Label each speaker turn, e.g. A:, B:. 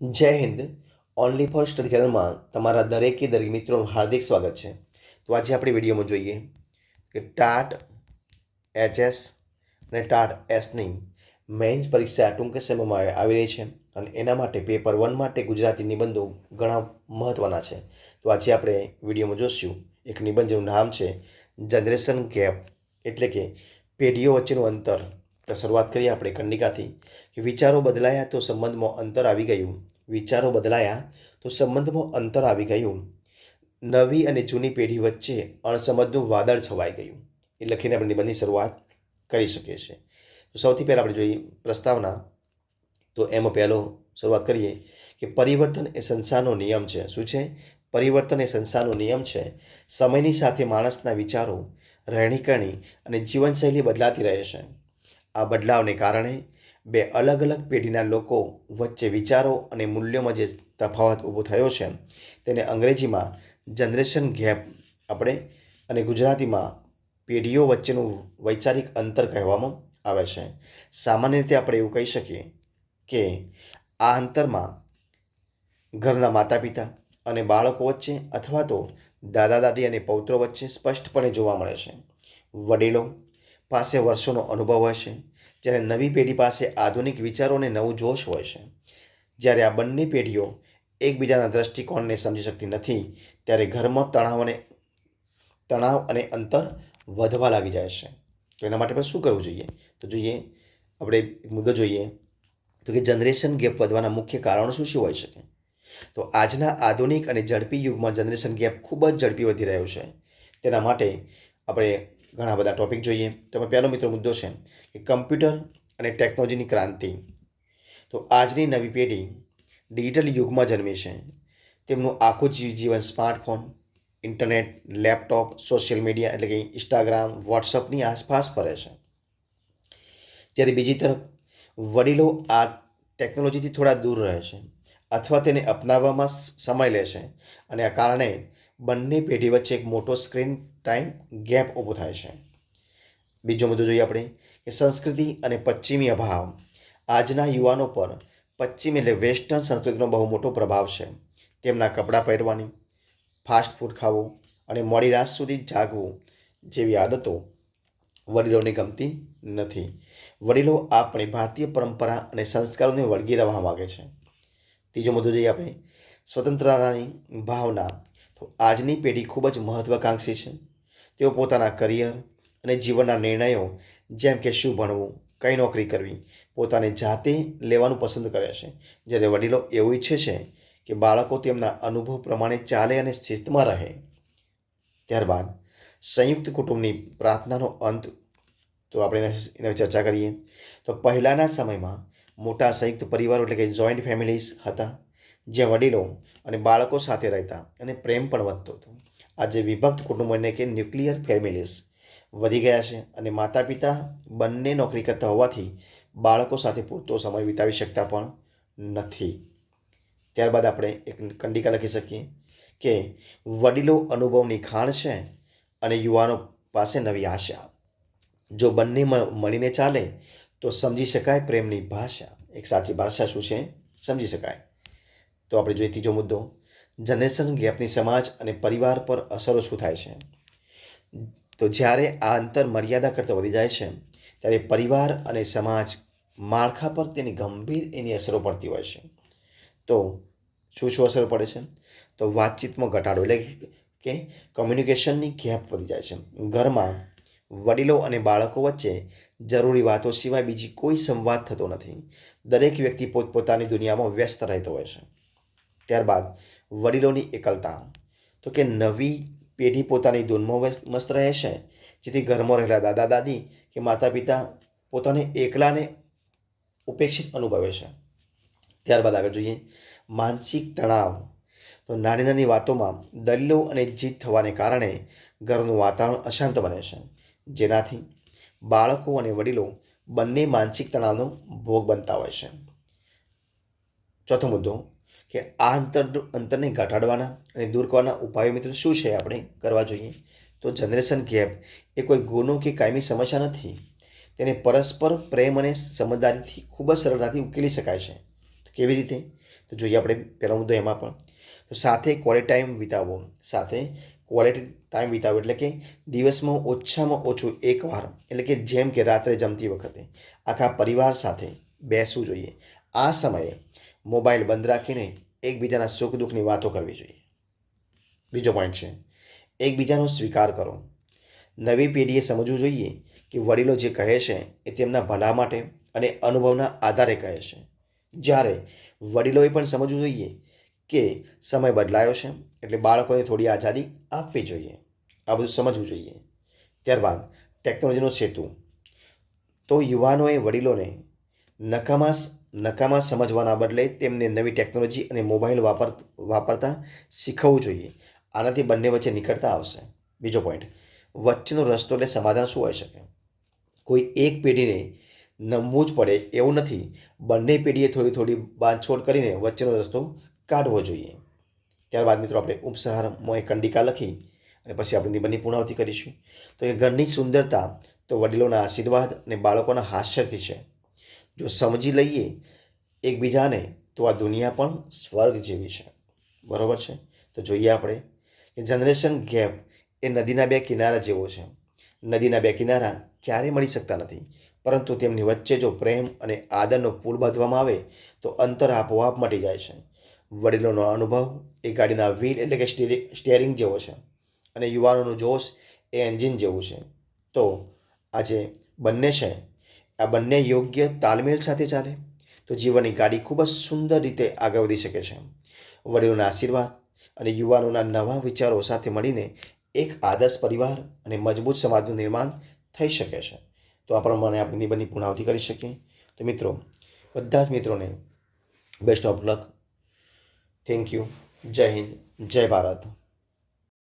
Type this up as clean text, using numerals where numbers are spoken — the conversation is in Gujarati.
A: જય હિન્દ. ઓનલી ફોર સ્ટડી ચેનલમાં તમારા દરેક મિત્રોનું હાર્દિક સ્વાગત છે. તો આજે આપણે વિડીયોમાં જોઈએ કે ટાટ એચએસ અને ટાટ એસની મેઇન્સ પરીક્ષા ટૂંક સમયમાં આવી રહી છે અને એના માટે પેપર 1 માટે ગુજરાતી નિબંધો ઘણા મહત્ત્વના છે. તો આજે આપણે વિડીયોમાં જોઈશું એક નિબંધ જેનું નામ છે જનરેશન ગેપ, એટલે કે પેઢીઓ વચ્ચેનું અંતર. તો શરૂઆત કરીએ આપણે ખંડિકાથી કે વિચારો બદલાયા તો સંબંધમાં અંતર આવી ગયું. વિચારો બદલાયા તો સંબંધમાં અંતર આવી ગયું. નવી અને જૂની પેઢી વચ્ચે અણસમજનું વાદળ છવાઈ ગયું. એ લખીને આપણે નિબંધની શરૂઆત કરી શકીએ છીએ. તો સૌથી પહેલાં આપણે જોઈએ પ્રસ્તાવના. તો એમાં પહેલો શરૂઆત કરીએ કે પરિવર્તન એ સંસારનો નિયમ છે. શું છે? પરિવર્તન એ સંસારનો નિયમ છે. સમયની સાથે માણસના વિચારો, રહેણીકરણી અને જીવનશૈલી બદલાતી રહે છે. આ બદલાવને કારણે બે અલગ અલગ પેઢીના લોકો વચ્ચે વિચારો અને મૂલ્યોમાં જે તફાવત ઊભો થયો છે તેને અંગ્રેજીમાં જનરેશન ગેપ આપણે અને ગુજરાતીમાં પેઢીઓ વચ્ચેનું વૈચારિક અંતર કહેવામાં આવે છે. સામાન્ય રીતે આપણે એવું કહી શકીએ કે આ અંતરમાં ઘરના માતા પિતા અને બાળકો વચ્ચે અથવા તો દાદા દાદી અને પૌત્રો વચ્ચે સ્પષ્ટપણે જોવા મળે છે. વડીલો પાસે વર્ષોનો અનુભવ હોય છે, જ્યારે નવી પેઢી પાસે આધુનિક વિચારો અને નવું જોશ હોય છે. જ્યારે આ બંને પેઢીઓ એકબીજાના દૃષ્ટિકોણને સમજી શકતી નથી, ત્યારે ઘરમાં તણાવ અને અંતર વધવા લાગી જાય છે. તો એના માટે આપણે શું કરવું જોઈએ? તો જોઈએ આપણે એક મુદ્દો જોઈએ તો કે જનરેશન ગેપ વધવાના મુખ્ય કારણો શું શું હોઈ શકે? તો આજના આધુનિક અને ઝડપી યુગમાં જનરેશન ગેપ ખૂબ જ ઝડપી વધી રહ્યો છે. તેના માટે આપણે ઘણા બધા ટોપિક જોઈએ. તો પહેલો મુદ્દો છે કે કમ્પ્યુટર અને ટેકનોલોજીની ક્રાંતિ. તો આજની નવી પેઢી ડિજિટલ યુગમાં જન્મી છે. તેમનું આખું જીવન smartphone, internet, laptop, social media એટલે કે ઇન્સ્ટાગ્રામ, વોટ્સઅપની આસપાસ ફરે છે. જ્યારે બીજી તરફ વડીલો આ ટેકનોલોજીથી થોડા દૂર રહે છે અથવા તેને અપનાવવામાં સમય લે છે, અને આ કારણે બંને પેઢી વચ્ચે એક મોટો સ્ક્રીન ટાઈમ ગેપ ઊભો થાય છે. બીજો મુદ્દો જોઈએ આપણે કે સંસ્કૃતિ અને પશ્ચિમી અભાવ. આજના યુવાનો પર પશ્ચિમ એટલે વેસ્ટર્ન સંસ્કૃતિનો બહુ મોટો પ્રભાવ છે. તેમના કપડાં પહેરવાની, ફાસ્ટ ફૂડ ખાવું અને મોડી રાત સુધી જાગવું જેવી આદતો વડીલોને ગમતી નથી. વડીલો આપણી ભારતીય પરંપરા અને સંસ્કારોને વળગી રહેવા માગે છે. ત્રીજો મુદ્દો જોઈએ આપણે સ્વતંત્રતાની ભાવના. તો આજની પેઢી ખૂબ જ મહત્વાકાંક્ષી છે. તેઓ પોતાના કરિયર અને જીવનના નિર્ણયો, જેમ કે શું ભણવું, કઈ નોકરી કરવી, પોતાની જાતે લેવાનું પસંદ કરે છે. જ્યારે વડીલો એવું ઈચ્છે છે કે બાળકો તેમના અનુભવ પ્રમાણે ચાલે અને શિસ્તમાં રહે. ત્યારબાદ સંયુક્ત કુટુંબની પ્રાર્થનાનો અંત. તો આપણે એના ચર્ચા કરીએ. તો પહેલાંના સમયમાં મોટા સંયુક્ત પરિવારો એટલે કે જોઈન્ટ ફેમિલીઝ હતા, જ્યાં વડીલો અને બાળકો સાથે રહેતા અને પ્રેમ પણ વધતો હતો. આજે વિભક્ત કુટુંબો એટલે કે ન્યુક્લિયર ફેમિલીઝ વધી ગયા છે, અને માતા પિતા બંને નોકરી કરતા હોવાથી બાળકો સાથે પૂરતો સમય વિતાવી શકતા પણ નથી. ત્યારબાદ આપણે એક કંડિકા લખી શકીએ કે વડીલો અનુભવની ખાણ છે અને યુવાનો પાસે નવી આશા. જો બંને મળીને ચાલે તો સમજી શકાય પ્રેમની ભાષા. એક સાચી ભાષા શું છે? સમજી શકાય. તો આપણે જોઈએ ત્રીજો મુદ્દો, જનરેશન ગેપની સમાજ અને પરિવાર પર અસરો શું થાય છે? તો જ્યારે આ અંતર મર્યાદા કરતાં વધી જાય છે, ત્યારે પરિવાર અને સમાજ માળખા પર તેની ગંભીર અસરો પડતી હોય છે. તો શું શું અસરો પડે છે? તો વાતચીતમાં ઘટાડો એટલે કે કમ્યુનિકેશનની ગેપ વધી જાય છે. ઘરમાં વડીલો અને બાળકો વચ્ચે જરૂરી વાતો સિવાય બીજી કોઈ સંવાદ થતો નથી. દરેક વ્યક્તિ પોતપોતાની દુનિયામાં વ્યસ્ત રહેતો હોય છે. ત્યારબાદ વડીલોની એકલતા. તો કે નવી પેઢી પોતાની ધૂનમાં મસ્ત રહે છે, જેથી ઘરમાં રહેલા દાદા દાદી કે માતા પિતા પોતાને એકલાને ઉપેક્ષિત અનુભવે છે. ત્યારબાદ આગળ જોઈએ માનસિક તણાવ. તો નાની નાની વાતોમાં દલીલો અને જીત થવાને કારણે ઘરનું વાતાવરણ અશાંત બને છે, જેનાથી બાળકો અને વડીલો બંને માનસિક તણાવનો ભોગ બનતા હોય છે. ચોથો મુદ્દો કે આ અંતરને ઘટાડવાના અને દૂર કરવાના ઉપાયો મિત્રો શું છે આપણે કરવા જોઈએ? તો જનરેશન ગેપ એ કોઈ ગુનો કે કાયમી સમસ્યા નથી. તેને પરસ્પર પ્રેમ અને સમજદારીથી ખૂબ જ સરળતાથી ઉકેલી શકાય છે. તો કેવી રીતે? તો જોઈએ આપણે પહેલો મુદ્દો એમાં પણ. તો સાથે ક્વોલિટી ટાઈમ વિતાવવો. સાથે ક્વોલિટી ટાઈમ વિતાવવો એટલે કે દિવસમાં ઓછામાં ઓછું એકવાર, એટલે કે જેમ કે રાત્રે જમતી વખતે આખા પરિવાર સાથે બેસવું જોઈએ. આ સમયે મોબાઈલ બંધ રાખીને એકબીજાના સુખ દુઃખની વાતો કરવી જોઈએ. બીજો પોઈન્ટ છે એકબીજાનો સ્વીકાર કરો. નવી પેઢીએ સમજવું જોઈએ કે વડીલો જે કહે છે એ તેમના ભલા માટે અને અનુભવના આધારે કહે છે. જ્યારે વડીલોએ પણ સમજવું જોઈએ કે સમય બદલાયો છે, એટલે બાળકોને થોડી આઝાદી આપવી જોઈએ. આ બધું સમજવું જોઈએ. ત્યારબાદ ટેકનોલોજીનો સેતુ. તો યુવાનોએ વડીલોને નકામા સમજવાના બદલે તેમને નવી ટેકનોલોજી અને મોબાઈલ વાપરતા શીખવવું જોઈએ. આનાથી બંને વચ્ચે નિકટતા આવશે. બીજો પોઈન્ટ, વચ્ચેનો રસ્તો એટલે સમાધાન શું હોઈ શકે? કોઈ એક પેઢીને નમવું જ પડે એવું નથી. બંને પેઢીએ થોડી થોડી બાંધછોડ કરીને વચ્ચેનો રસ્તો કાઢવો જોઈએ. ત્યારબાદ મિત્રો આપણે ઉપસંહારમાં એક કંડિકા લખી અને પછી આપણે નિબંધની પૂર્ણાવૃત્તિ કરીશું. તો એ ઘરની સુંદરતા તો વડીલોના આશીર્વાદ અને બાળકોના હાસ્યથી છે. જો સમજી લઈએ એકબીજાને તો આ દુનિયા પણ સ્વર્ગ જેવી છે. બરાબર છે? તો જોઈએ આપણે કે જનરેશન ગેપ એ નદીના બે કિનારા જેવો છે. નદીના બે કિનારા ક્યારેય મળી શકતા નથી, પરંતુ તેમની વચ્ચે જો પ્રેમ અને આદરનો પુલ બાંધવામાં આવે તો અંતર આપોઆપ મટી જાય છે. વડીલોનો અનુભવ એ ગાડીના વ્હીલ એટલે કે સ્ટિયરિંગ જેવો છે અને યુવાનોનું જોશ એ એન્જિન જેવું છે. તો આજે બંને છે, આ બંને યોગ્ય તાલમેલ સાથે ચાલે તો જીવનની ગાડી ખૂબ જ સુંદર રીતે આગળ વધી શકે છે. વડીલોના આશીર્વાદ અને યુવાનોના નવા વિચારો સાથે મળીને એક આદર્શ પરિવાર અને મજબૂત સમાજનું નિર્માણ થઈ શકે છે. તો આ પ્રમાણે આપણે નિબંધની પૂર્ણાવૃત્તિ કરી શકીએ. તો મિત્રો, બધા જ મિત્રોને best of luck. Thank you. જય હિન્દ, જય ભારત.